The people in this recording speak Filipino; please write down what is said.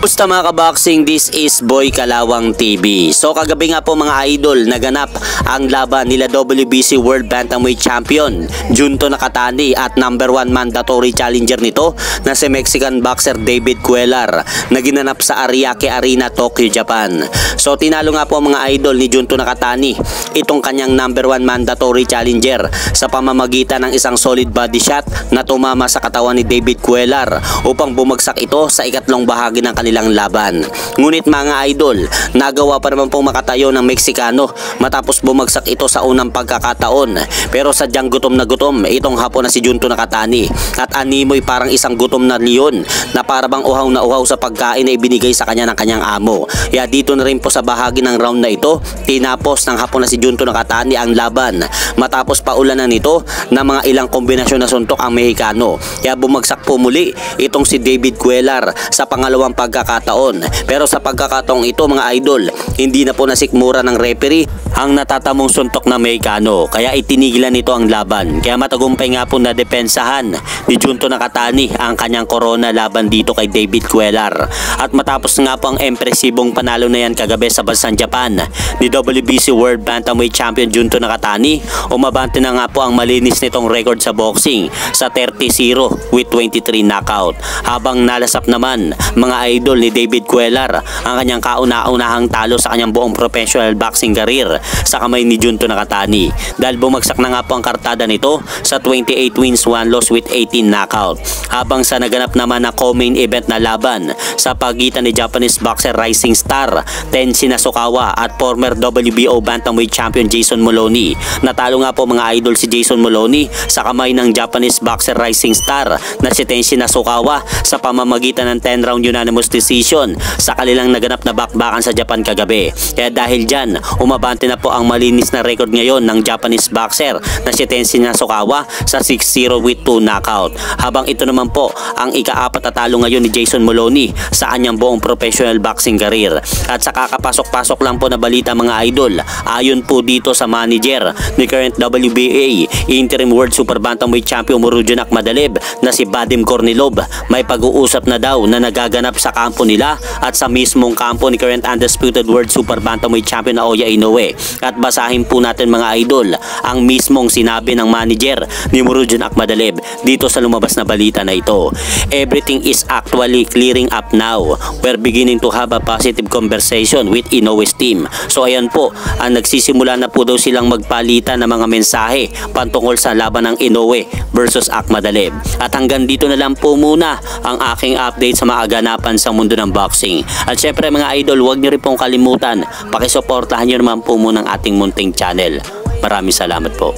Basta mga kaboxing, this is Boy Kalawang TV. So kagabi nga po mga idol, naganap ang laban nila WBC World Bantamweight Champion Junto Nakatani at #1 mandatory challenger nito na si Mexican boxer David Cuellar na ginanap sa Ariake Arena, Tokyo, Japan. So tinalo nga po mga idol ni Junto Nakatani itong kanyang #1 mandatory challenger sa pamamagitan ng isang solid body shot na tumama sa katawan ni David Cuellar upang bumagsak ito sa ikatlong bahagi ng kanilang laban. Ngunit mga idol, nagawa pa naman pong makatayo ng Meksikano matapos bumagsak ito sa unang pagkakataon. Pero sadyang gutom na gutom itong Hapon na si Junto Nakatani at animoy parang isang gutom na leon na parabang uhaw na uhaw sa pagkain na ibinigay sa kanya ng kanyang amo. Kaya dito na rin po sa bahagi ng round na ito, tinapos ng Hapon na si Junto Nakatani ang laban matapos paulanan nito ng mga ilang kombinasyon na suntok ang Mexicano. Kaya bumagsak po muli itong si David Cuellar sa pangalawang pagkakataon. Pero sa pagkakataong ito mga idol, hindi na po nasikmura ng referee ang natatamong suntok na Mexicano, kaya itinigilan nito ang laban. Kaya matagumpay nga po na depensahan ni Junto Nakatani ang kanyang korona laban dito kay David Cuellar. At matapos nga po ang impresibong panalo na yan kagabi sa bansang Japan ni WBC World Bantamweight Champion Junto Nakatani, umabante na nga po ang malinis nitong record sa boxing sa 30-0 with 23 knockout. Habang nalasap naman mga idol ni David Cuellar ang kanyang kauna-unahang talo sa kanyang buong professional boxing career sa kamay ni Junto Nakatani, dahil bumagsak na nga po ang kartada nito sa 28 wins, 1 loss with 18 knockout. Habang sa naganap naman na co-main event na laban sa pagitan ni Japanese boxer rising star Tenshin Nasukawa at former WBO Bantamweight Champion Jason Moloney, natalo nga po mga idol si Jason Moloney sa kamay ng Japanese boxer rising star na si Tenshin Nasukawa sa pamamagitan ng 10-round unanimous decision sa kanilang naganap na bakbakan sa Japan kagabi. Kaya dahil dyan, umabante na po ang malinis na record ngayon ng Japanese boxer na si Tenshin Nasukawa sa 6-0 with 2 knockout. Habang ito naman po ang ika-4 na talo ngayon ni Jason Moloney sa kanyang buong professional boxing career. At sa kakapasok-pasok lang po na balita mga idol, ayon po dito sa manager ni current WBA Interim World Super Bantamweight Champion Murodjon Akhmadaliev na si Vadim Kornilov, may pag-uusap na daw na nagaganap sa kampo nila at sa mismong kampo ni current undisputed World Super Bantamweight Champion Naoya Inoue. At basahin po natin mga idol ang mismong sinabi ng manager ni Murodjon Akhmadaliev dito sa lumabas na balita na ito. Everything is actually clearing up now. We're beginning to have a positive conversation with Inoue's team. So ayan po, ang nagsisimula na po daw silang magpalitan ng mga mensahe patungkol sa laban ng Inoue versus Akhmadaliev. At hanggang dito na lang po muna ang aking update sa mga aganapan sa mundo ng boxing. At syempre mga idol, huwag niyo rin pong kalimutan, pakisuportahan niyo naman po muna ang ating munting channel. Maraming salamat po.